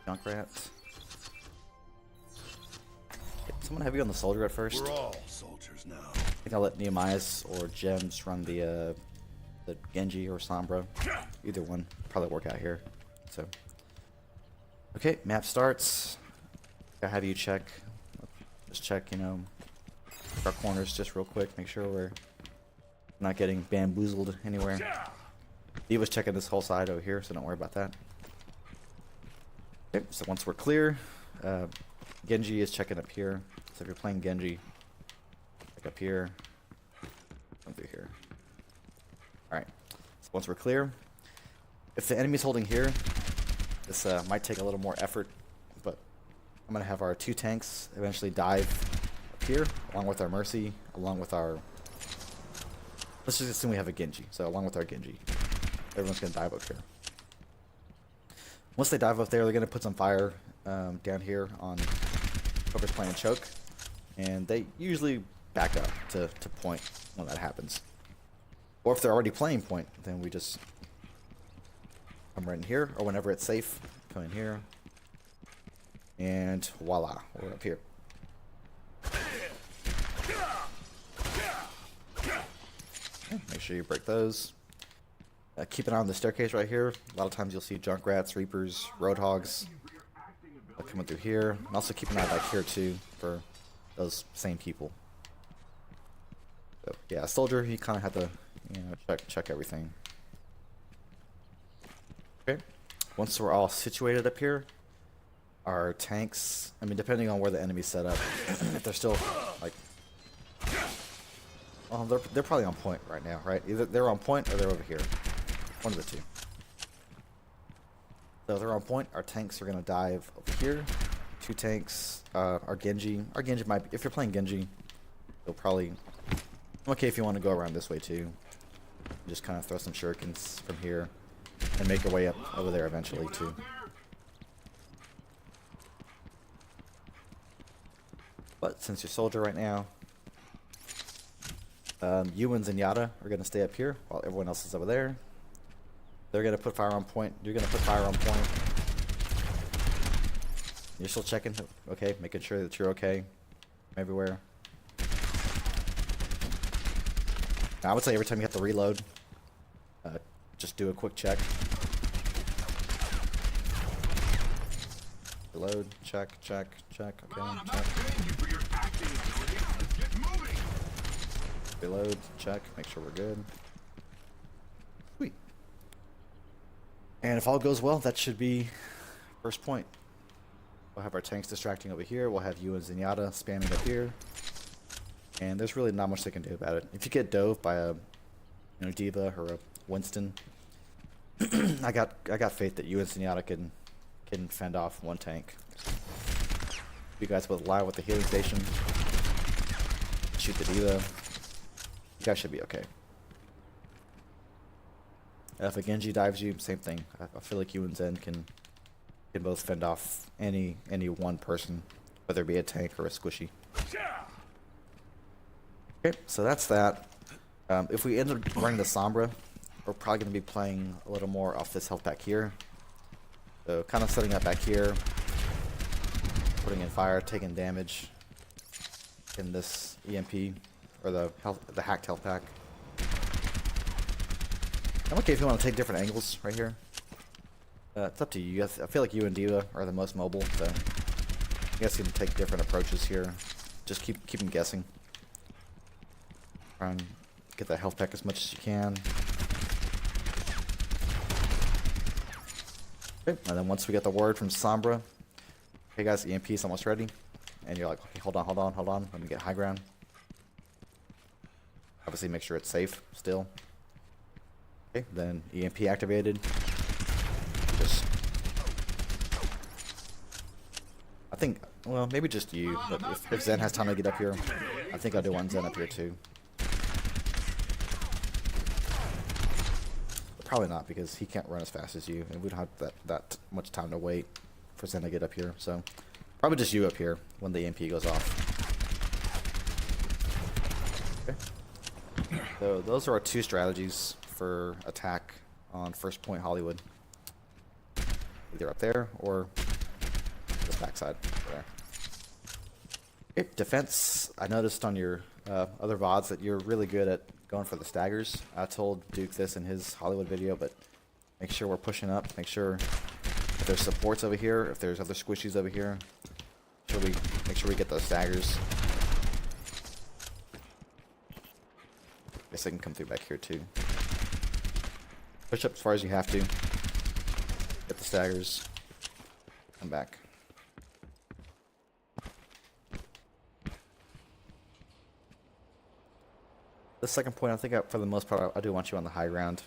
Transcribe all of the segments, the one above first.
Junkrat. Someone heavy on the soldier at first. We're all soldiers now. I think I'll let Nehemias or Gems run the Genji or Sombra. Either one probably work out here. So, okay, map starts. I'll have you check. Just check, you know, our corners just real quick. Make sure we're not getting bamboozled anywhere. D.Va's checking this whole side over here, so don't worry about that. Okay, so once we're clear, Genji is checking up here. So if you're playing Genji, check up here, come through here. Alright, so once we're clear, if the enemy's holding here, this might take a little more effort, but I'm going to have our 2 tanks eventually dive up here, along with our Mercy, along with our... Let's just assume we have a Genji, so along with our Genji. Everyone's going to dive up here. Once they dive up there, they're going to put some fire down here on whoever's playing choke, and they usually back up to point when that happens. Or if they're already playing point, then we just come right in here, or whenever it's safe, come in here, and voila, we're up here. Okay, make sure you break those. Keep an eye on the staircase right here. A lot of times you'll see Junkrats, Reapers, Roadhogs coming through here. And also keep an eye back here too for those same people. So yeah, Soldier, he kind of had to, you know, check everything. Okay, once we're all situated up here, our tanks, I mean, depending on where the enemy's set up, if they're still like, well, they're probably on point right now, right? Either they're on point or they're over here. One of the two. So if they're on point, our tanks are going to dive over here. 2 tanks, our Genji might be, if you're playing Genji, they'll probably, okay if you want to go around this way too. Just kind of throw some shurikens from here and make your way up over there eventually too. But since you're Soldier right now, Ewan and Yada are going to stay up here while everyone else is over there. They're going to put fire on point. You're going to put fire on point. You're still checking, okay, making sure that you're okay everywhere. Now, I would say every time you have to reload, just do a quick check. Reload, check, okay, check. Reload, check, make sure we're good. Sweet. And if all goes well, that should be first point. We'll have our tanks distracting over here. We'll have you and Zenyatta spamming up here. And there's really not much they can do about it. If you get dove by a D.Va or a Winston, I got faith that you and Zenyatta can fend off one tank. You guys both lie with the healing station. Shoot the D.Va. You guys should be okay. If a Genji dives you, same thing. I feel like you and Zen can both fend off any one person, whether it be a tank or a squishy. Okay, so that's that. If we end up running the Sombra, we're probably going to be playing a little more off this health pack here. So kind of setting up back here, putting in fire, taking damage in this EMP or the hacked health pack. I'm okay if you want to take different angles right here. It's up to you. I feel like you and D.Va are the most mobile, so I guess you can take different approaches here. Just keep them guessing. Try and get that health pack as much as you can. Okay, and then once we get the word from Sombra, hey guys, EMP's almost ready, and you're like, okay, hold on, let me get high ground. Obviously make sure it's safe still. Okay, then EMP activated. Just, I think, well, maybe just you, but if Zen has time to get up here, I think I'll do one Zen up here too. But probably not, because he can't run as fast as you, and we don't have that much time to wait for Zen to get up here, so probably just you up here when the EMP goes off. Okay. So those are our 2 strategies for attack on first point Hollywood. Either up there or this backside there. Okay, defense. I noticed on your other VODs that you're really good at going for the staggers. I told Duke this in his Hollywood video, but make sure we're pushing up. Make sure if there's supports over here, if there's other squishies over here, make sure we get those staggers. Guess I can come through back here too. Push up as far as you have to. Get the staggers. Come back. The second point, I think for the most part, I do want you on the high ground.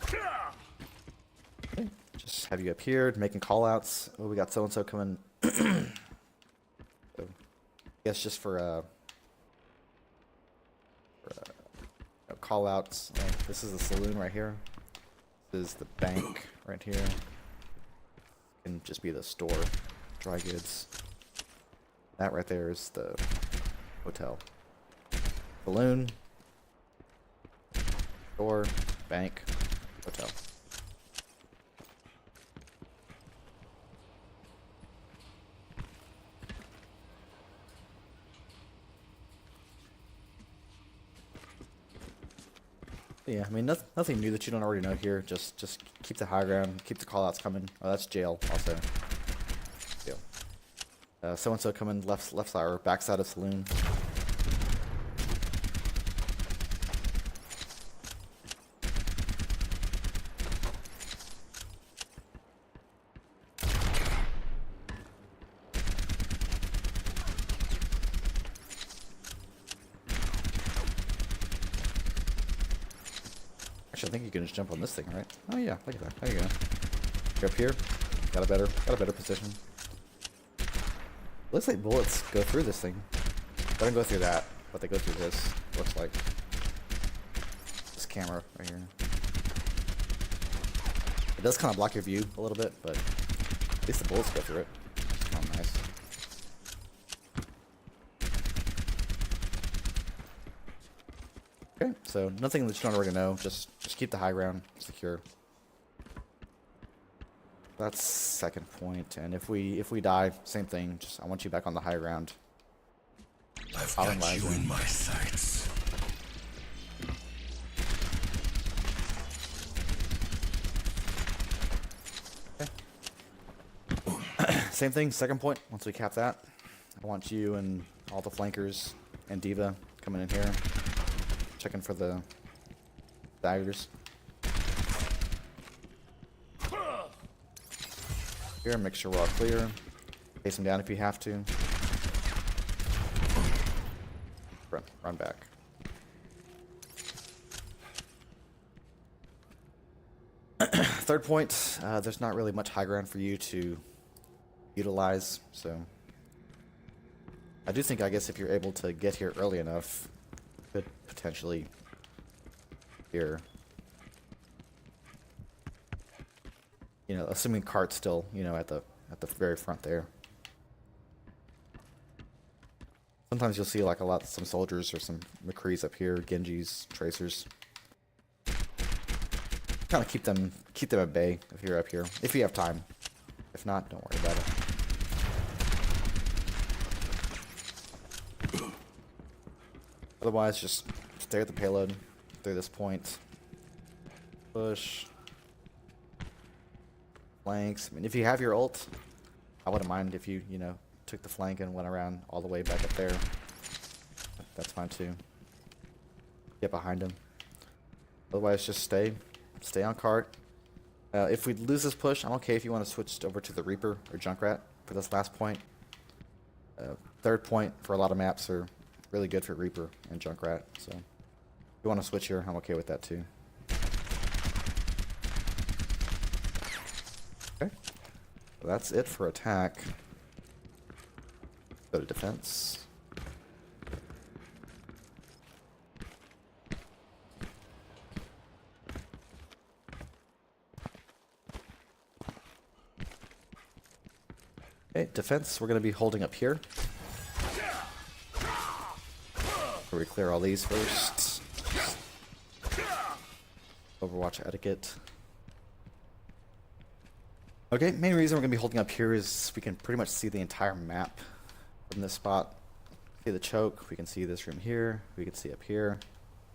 Okay. Just have you up here making call outs. Oh, we got so and so coming. So, I guess just for call outs. This is the saloon right here. This is the bank right here. Can just be the store, dry goods. That right there is the hotel. Saloon, store, bank, hotel. Yeah, I mean, nothing new that you don't already know here. Just keep the high ground, keep the callouts coming. Oh, that's jail also. Jail. So-and-so coming left side or back side of saloon. Actually, I think you can just jump on this thing, right? Oh yeah, look at that. There you go. You're up here. Got a better position. Looks like bullets go through this thing. They don't go through that, but they go through this. Looks like this camera right here. It does kind of block your view a little bit, but at least the bullets go through it. It's kind of nice. Okay, so nothing that you don't already know. Just keep the high ground secure. That's second point. And if we die, same thing. Just I want you back on the high ground. I've got you in my sights. Okay. Same thing. Second point. Once we cap that, I want you and all the flankers and D.Va coming in here. Checking for the daggers. Here, make sure we're all clear. Face them down if you have to. Run back. Third point, there's not really much high ground for you to utilize, so I do think, I guess, if you're able to get here early enough, could potentially here, you know, assuming cart's still, you know, at the very front there. Sometimes you'll see like some soldiers or some McCrees up here, Genjis, Tracers. Kind of keep them at bay if you're up here, if you have time. If not, don't worry about it. Otherwise, just stay at the payload through this point. Push. Flanks. I mean, if you have your ult, I wouldn't mind if you know, took the flank and went around all the way back up there. That's fine too. Get behind him. Otherwise, just stay on cart. If we lose this push, I'm okay if you want to switch over to the Reaper or Junkrat for this last point. Third point for a lot of maps are really good for Reaper and Junkrat, so if you want to switch here, I'm okay with that too. Okay, so that's it for attack. Go to defense. Okay, defense, we're going to be holding up here. We clear all these first. Overwatch etiquette. Okay, main reason we're gonna be holding up here is we can pretty much see the entire map from this spot. See the choke, we can see this room here, we can see up here,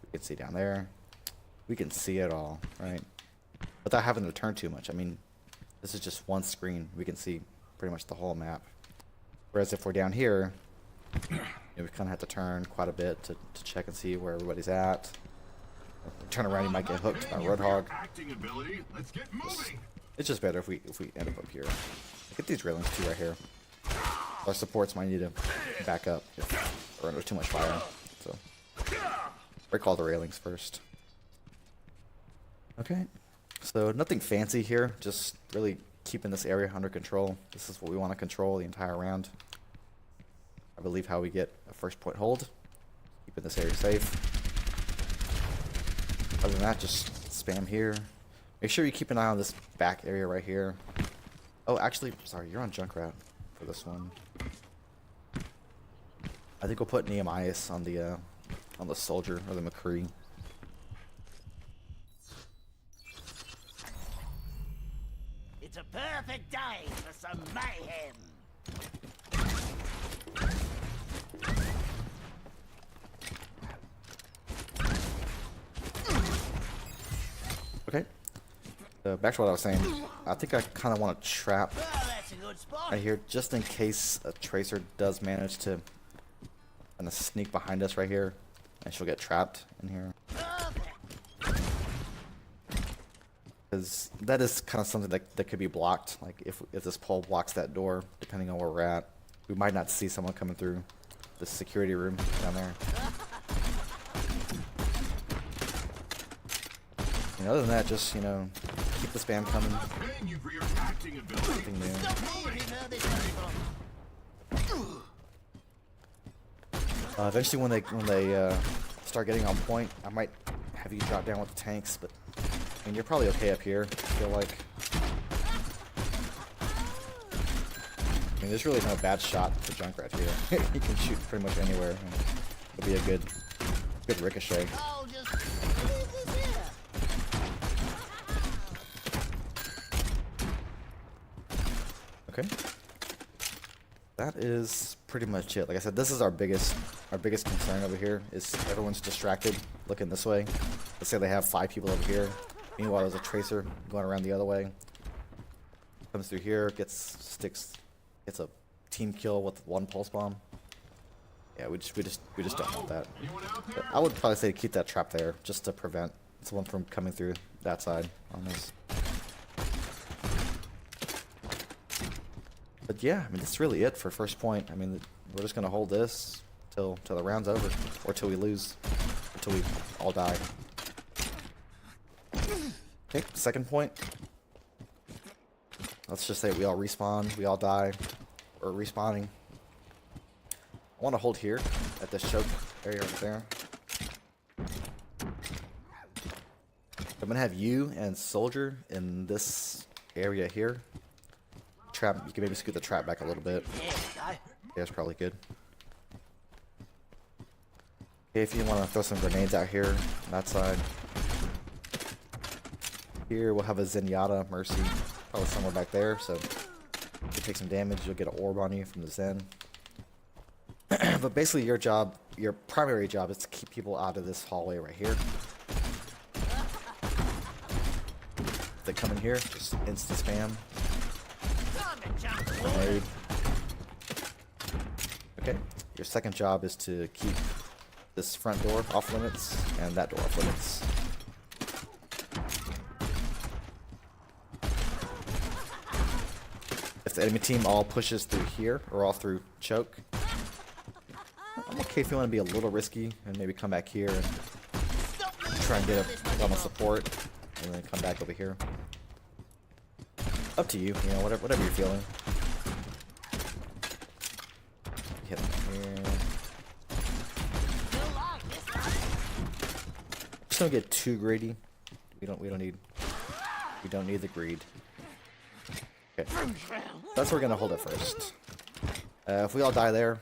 we can see down there. We can see it all, right? Without having to turn too much. I mean, this is just one screen. We can see pretty much the whole map. Whereas if we're down here, you know, we kind of have to turn quite a bit to check and see where everybody's at. Turn around, you might get hooked by Roadhog. It's just better if we end up here. Look at these railings too right here. Our supports might need to back up if we're under too much fire. So break all the railings first. Okay, so nothing fancy here. Just really keeping this area under control. This is what we want to control the entire round. I believe how we get a first point hold. Keeping this area safe. Other than that, just spam here. Make sure you keep an eye on this back area right here. Oh, actually, sorry, you're on Junkrat for this one. I think we'll put Nehemias on the soldier or the McCree. It's a perfect day for some mayhem. Okay. Back to what I was saying. I think I kind of want to trap Well, that's a good spot. right here, just in case a tracer does manage to kind of sneak behind us right here, and she'll get trapped in here. Perfect. Because that is kind of something that could be blocked. Like if this pole blocks that door, depending on where we're at, we might not see someone coming through the security room down there. And other than that, just, you know, keep the spam coming. Nothing new. Eventually, when they start getting on point, I might have you drop down with the tanks, but I mean, you're probably okay up here. I feel like. I mean, there's really no bad shot for Junkrat here. He can shoot pretty much anywhere. And it'll be a good ricochet. I'll just leave this here. Okay. That is pretty much it. Like I said, this is our biggest concern over here is everyone's distracted looking this way. Let's say they have 5 people over here. Meanwhile, there's a tracer going around the other way. Comes through here, gets a team kill with 1 pulse bomb. Yeah, we just don't want that. But I would probably say keep that trap there just to prevent someone from coming through that side on this. But yeah, I mean, that's really it for first point. I mean, we're just gonna hold this till the round's over, or till we lose, until we all die. Okay, second point. Let's just say we all respawn, we all die, or respawning. I want to hold here at this choke area right there. I'm gonna have you and soldier in this area here. Trap, you can maybe scoot the trap back a little bit. There we go. Yeah, that's probably good. Okay, if you want to throw some grenades out here on that side. Here we'll have a Zenyatta Mercy, probably somewhere back there, so if you take some damage, you'll get an orb on you from the Zen. But basically your primary job is to keep people out of this hallway right here. If they come in here, just instant spam. Time to jump. Grenade. Okay, your second job is to keep this front door off limits and that door off limits. If the enemy team all pushes through here or all through choke, I'm okay if you want to be a little risky and maybe come back here and try and get a level support and then come back over here. Up to you, you know, whatever you're feeling. Hit him here. Just don't get too greedy. We don't need the greed. Okay. That's where we're gonna hold it first. If we all die there,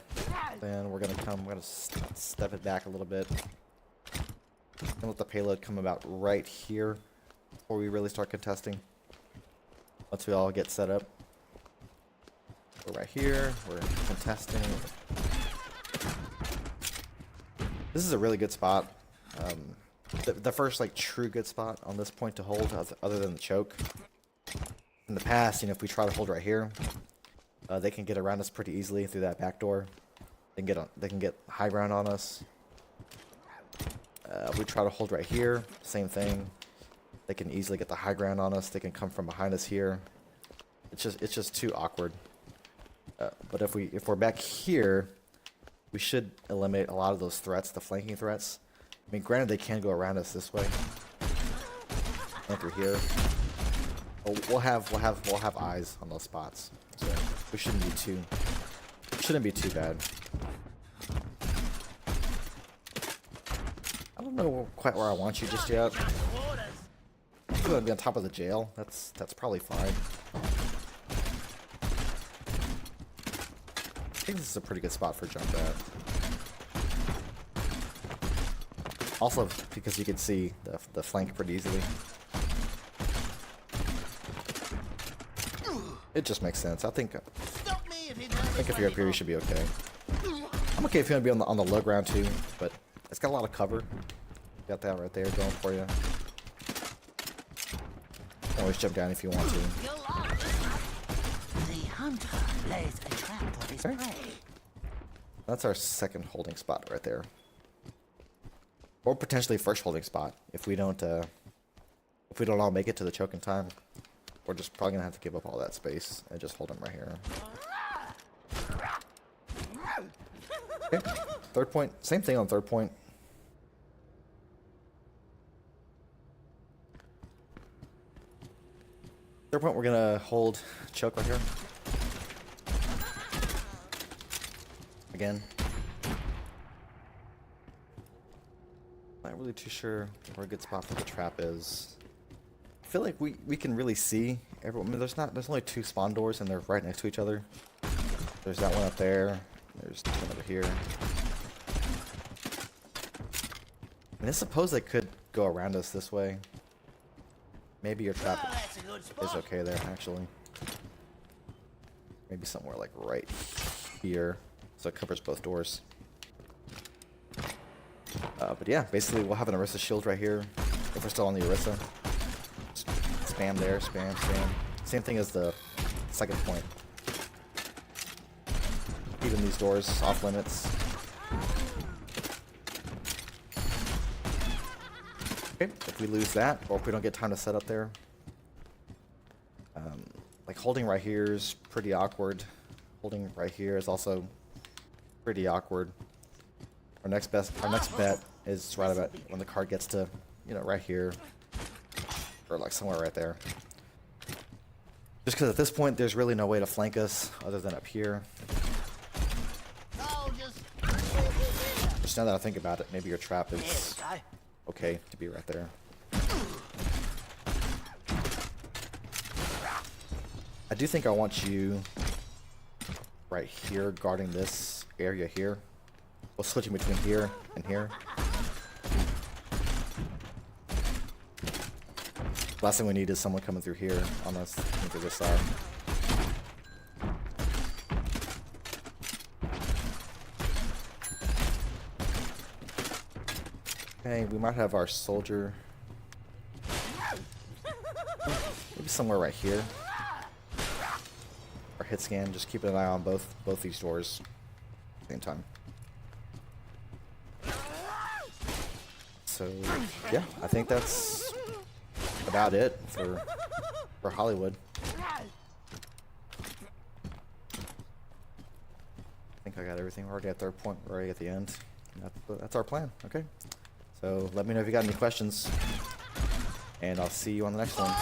then we're gonna step it back a little bit. And let the payload come about right here before we really start contesting. Once we all get set up. We're right here. We're contesting. This is a really good spot. The first like true good spot on this point to hold, other than the choke. In the past, you know, if we try to hold right here, they can get around us pretty easily through that back door. They can get high ground on us. We try to hold right here, same thing. They can easily get the high ground on us. They can come from behind us here. It's just too awkward. But if we're back here, we should eliminate a lot of those threats, the flanking threats. I mean, granted, they can go around us this way and through here. But we'll have eyes on those spots, so we shouldn't be too bad. I don't know quite where I want you just yet. I'm gonna be on top of the jail. That's probably fine. I think this is a pretty good spot for jump at. Also, because you can see the flank pretty easily. It just makes sense. I think if you're up here, you should be okay. I'm okay if you want to be on the low ground too, but it's got a lot of cover. Got that right there going for you. You can always jump down if you want to. The hunter lays a trap for his prey. That's our second holding spot right there. Or potentially first holding spot if we don't all make it to the choke in time. We're just probably gonna have to give up all that space and just hold him right here. Okay. Third point, same thing on third point. Third point, we're gonna hold choke right here. Again. Not really too sure where a good spot for the trap is. I feel like we can really see everyone. I mean, there's only two spawn doors and they're right next to each other. There's that one up there. There's one over here. And I suppose they could go around us this way. Maybe your trap is okay there, actually. Maybe somewhere like right here, so it covers both doors. But yeah, basically we'll have an Orisa shield right here if we're still on the Orisa. Spam there, spam, spam. Same thing as the second point. Keeping these doors off limits. Okay, if we lose that, or if we don't get time to set up there. Like holding right here is pretty awkward. Holding right here is also pretty awkward. Our next bet is right about when the card gets to, you know, right here. Or like somewhere right there. Just because at this point there's really no way to flank us other than up here. Just now that I think about it, maybe your trap is okay to be right there. I do think I want you right here guarding this area here. We'll switch in between here and here. Last thing we need is someone coming through here on us, through this side. Okay, we might have our soldier maybe somewhere right here. Our hit scan, just keep an eye on both these doors at the same time. So yeah, I think that's about it for Hollywood. I think I got everything. We're already at third point. We're already at the end. That's our plan. Okay. So let me know if you got any questions, and I'll see you on the next one.